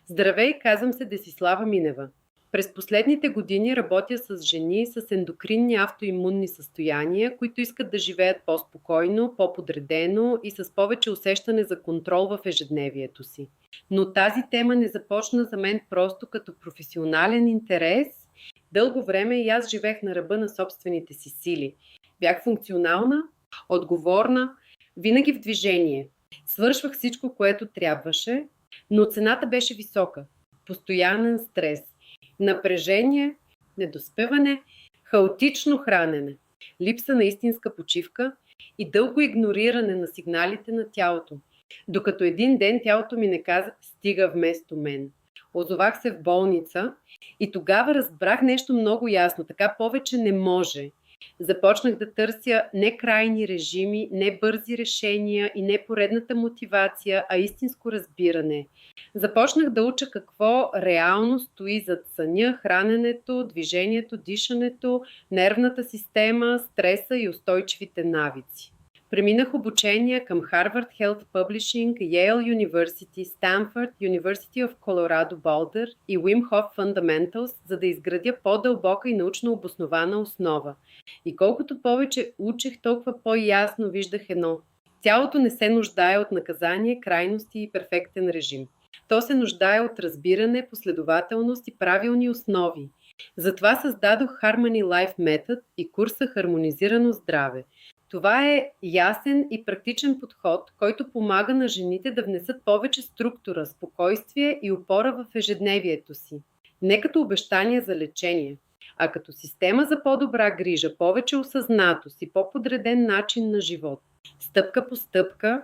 Здравей, казвам се Десислава Минева. През последните години работя с жени с ендокринни автоимунни състояния, които искат да живеят по-спокойно, по-подредено и с повече усещане за контрол в ежедневието си. Но тази тема не започна за мен просто като професионален интерес. Дълго време и аз живеех на ръба на собствените си сили. Бях функционална, отговорна, винаги в движение. Свършвах всичко, което трябваше, но цената беше висока. Постоянен стрес, напрежение, недоспиване, хаотично хранене, липса на истинска почивка и дълго игнориране на сигналите на тялото. Докато един ден тялото ми не каза "стига" вместо мен. Озовах се в болница и тогава разбрах нещо много ясно. Така повече не може. Започнах да търся не крайни режими, не бързи решения и не поредната мотивация, а истинско разбиране. Започнах да уча какво реално стои зад съня, храненето, движението, дишането, нервната система, стреса и устойчивите навици. Преминах обучения към Harvard Health Publishing, Yale University, Stanford, University of Colorado Boulder и Wim Hof Fundamentals, за да изградя по-дълбока и научно обоснована основа. И колкото повече учех, толкова по-ясно виждах едно. Тялото не се нуждае от наказание, крайности и перфектен режим. То се нуждае от разбиране, последователност и правилни основи. Затова създадох Harmony Life Method и курса Хармонизирано здраве. Това е ясен и практичен подход, който помага на жените да внесат повече структура, спокойствие и опора в ежедневието си. Не като обещание за лечение, а като система за по-добра грижа, повече осъзнатост и по-подреден начин на живот. Стъпка по стъпка,